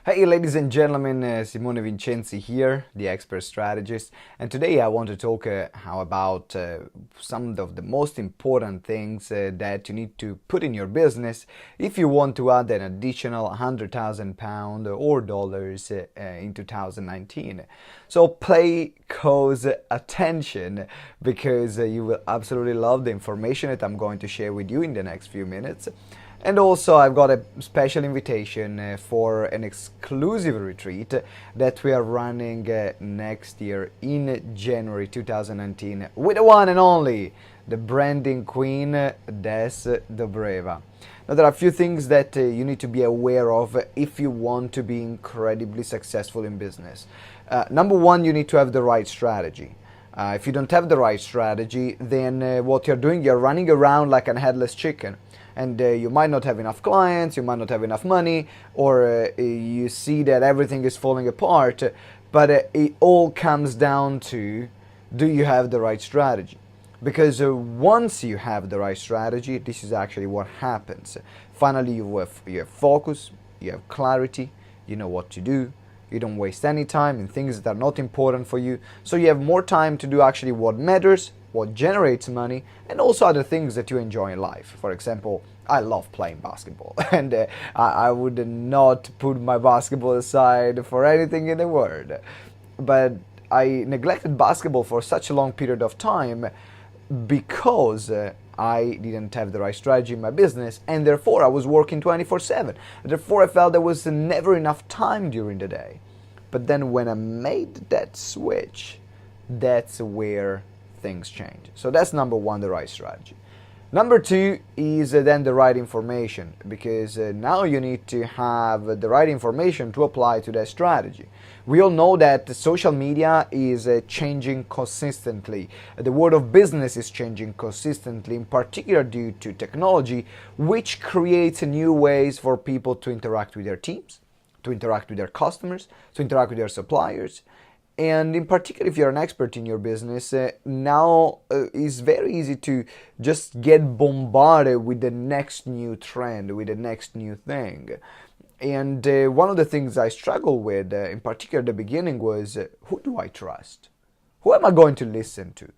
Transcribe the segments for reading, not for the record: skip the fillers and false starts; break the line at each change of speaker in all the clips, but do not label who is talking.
Hey ladies and gentlemen, Simone Vincenzi here, the expert strategist, and today I want to talk how about some of the most important things that you need to put in your business if you want to add an additional £100,000 or dollars in 2019. So pay close attention because you will absolutely love the information that I'm going to share with you in the next few minutes. And also I've got a special invitation for an exclusive retreat that we are running next year in January 2019 with the one and only, the branding queen, Des Dobreva. Now there are a few things that you need to be aware of if you want to be incredibly successful in business. Number one, you need to have the right strategy. If you don't have the right strategy, then what you're doing, you're running around like a headless chicken. And you might not have enough clients, you might not have enough money, or you see that everything is falling apart, but it all comes down to, do you have the right strategy? Because once you have the right strategy, this is actually what happens. Finally, you have focus, you have clarity, you know what to do, you don't waste any time in things that are not important for you, so you have more time to do actually what matters, what generates money, and also other things that you enjoy in life. For example, I love playing basketball, and I would not put my basketball aside for anything in the world. But I neglected basketball for such a long period of time because I didn't have the right strategy in my business, and therefore I was working 24/7. Therefore I felt there was never enough time during the day. But then when I made that switch, that's where things change. So that's number one, the right strategy. Number two is then the right information, because now you need to have the right information to apply to that strategy. We all know that social media is changing consistently. The world of business is changing consistently, in particular due to technology, which creates new ways for people to interact with their teams, to interact with their customers, to interact with their suppliers. And in particular, if you're an expert in your business, now it's very easy to just get bombarded with the next new trend, with the next new thing. And one of the things I struggled with, in particular at the beginning, was who do I trust? Who am I going to listen to?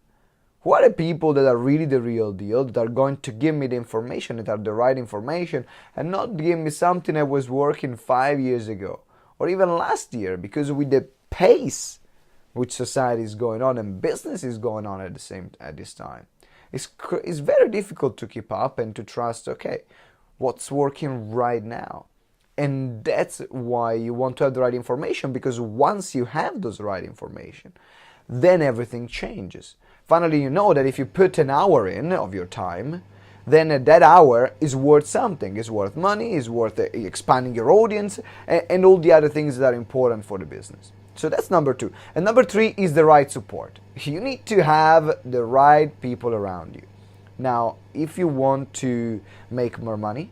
Who are the people that are really the real deal, that are going to give me the information, that are the right information, and not give me something that was working 5 years ago, or even last year, because with the pace which society is going on and business is going on at this time, it's very difficult to keep up and to trust, okay, what's working right now. And that's why you want to have the right information, because once you have those right information, then everything changes. Finally, you know that if you put an hour in of your time, then that hour is worth something. It's worth money, it's worth expanding your audience, and all the other things that are important for the business. So that's number two. And number three is the right support. You need to have the right people around you. Now, if you want to make more money,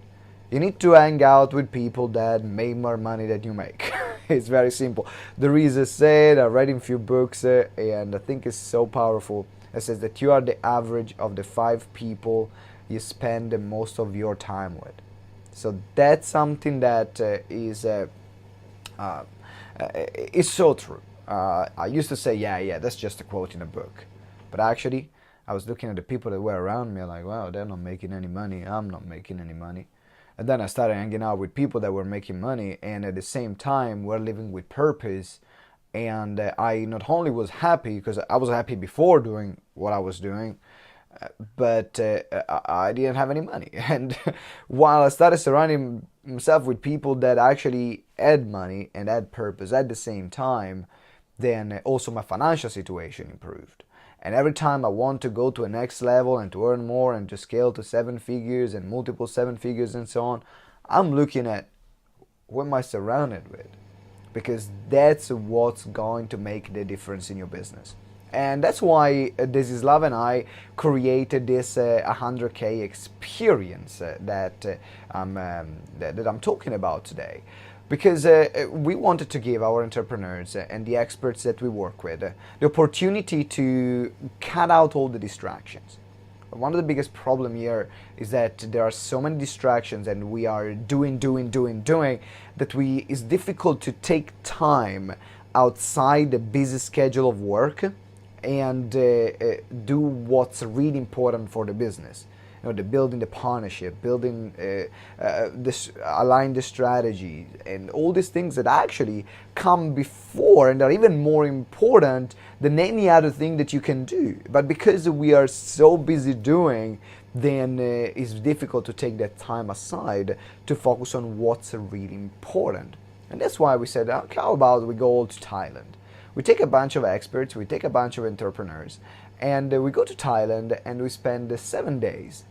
you need to hang out with people that make more money than you make. It's very simple. There is a saying, I read in a few books, and I think it's so powerful. It says that you are the average of the 5 people you spend the most of your time with. So that's something that is so true. I used to say, yeah, that's just a quote in a book. But actually, I was looking at the people that were around me, like, wow, they're not making any money. I'm not making any money. And then I started hanging out with people that were making money, and at the same time, were living with purpose. And I not only was happy, because I was happy before doing what I was doing, but I didn't have any money. And while I started surrounding myself with people that actually had money and had purpose at the same time, then also my financial situation improved. And every time I want to go to a next level and to earn more and to scale to 7 figures and multiple 7 figures and so on, I'm looking at who am I surrounded with, because that's what's going to make the difference in your business. And that's why Desislava and I created this 100k experience that I'm talking about today. Because we wanted to give our entrepreneurs and the experts that we work with the opportunity to cut out all the distractions. one of the biggest problem here is that there are so many distractions, and we are doing that it's difficult to take time outside the busy schedule of work and do what's really important for the business. The building the partnership, building align the strategy, and all these things that actually come before and are even more important than any other thing that you can do. But because we are so busy doing, then it's difficult to take that time aside to focus on what's really important. And that's why we said, how about we go all to Thailand? We take a bunch of experts, we take a bunch of entrepreneurs, and we go to Thailand and we spend 7 days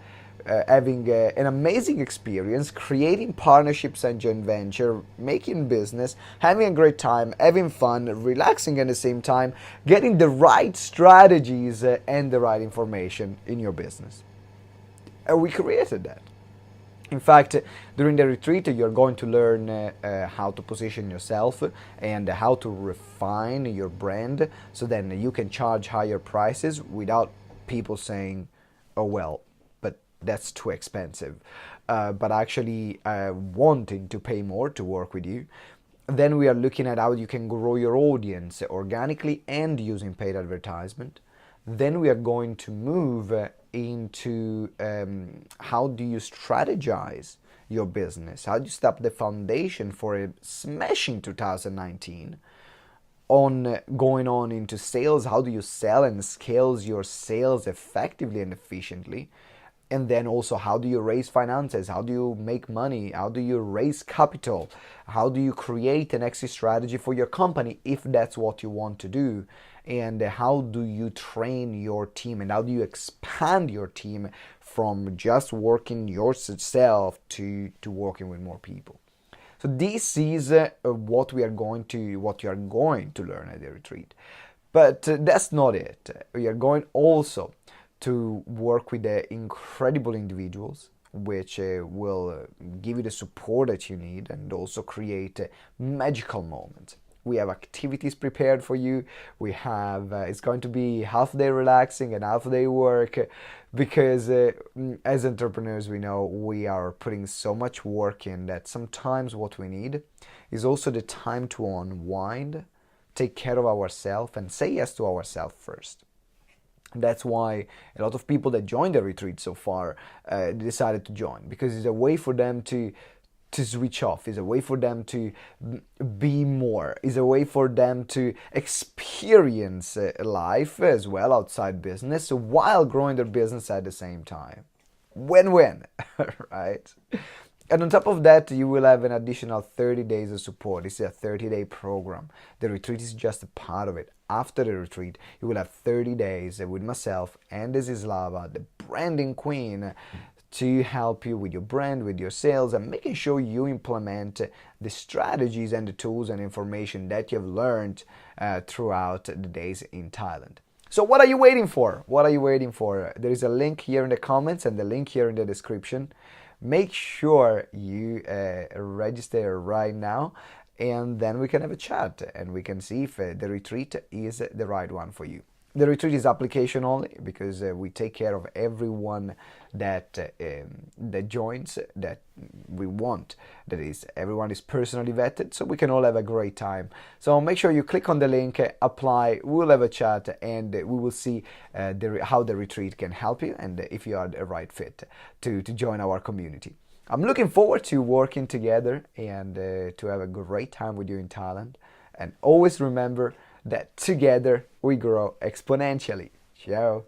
having an amazing experience, creating partnerships and joint venture, making business, having a great time, having fun, relaxing at the same time, getting the right strategies and the right information in your business. And we created that. In fact, during the retreat, you're going to learn how to position yourself and how to refine your brand so then you can charge higher prices without people saying, oh, well, but that's too expensive, but actually wanting to pay more to work with you. Then we are looking at how you can grow your audience organically and using paid advertisement. Then we are going to move into how do you strategize your business? How do you set up the foundation for a smashing 2019? On going on into sales, how do you sell and scale your sales effectively and efficiently? And then also, how do you raise finances? How do you make money? How do you raise capital? How do you create an exit strategy for your company if that's what you want to do? And how do you train your team? And how do you expand your team from just working yourself to working with more people? So this is what you are going to learn at the retreat. But that's not it. We are going also to work with the incredible individuals which will give you the support that you need and also create magical moments. We have activities prepared for you. We have, it's going to be half day relaxing and half day work because as entrepreneurs, we know we are putting so much work in that sometimes what we need is also the time to unwind, take care of ourselves and say yes to ourselves first. That's why a lot of people that joined the retreat so far decided to join, because it's a way for them to switch off, is a way for them to be more, is a way for them to experience life as well outside business while growing their business at the same time. Win-win, right? And on top of that, you will have an additional 30 days of support. This is a 30-day program. The retreat is just a part of it. After the retreat, you will have 30 days with myself and Desislava, the branding queen, to help you with your brand, with your sales, and making sure you implement the strategies and the tools and information that you've learned throughout the days in Thailand. So what are you waiting for? What are you waiting for? There is a link here in the comments and the link here in the description. Make sure you register right now, and then we can have a chat and we can see if the retreat is the right one for you. The retreat is application only because we take care of everyone that joins, that we want. That is, everyone is personally vetted, so we can all have a great time. So make sure you click on the link, apply, we'll have a chat, and we will see how the retreat can help you and if you are the right fit to join our community. I'm looking forward to working together and to have a great time with you in Thailand. And always remember that together we grow exponentially. Ciao.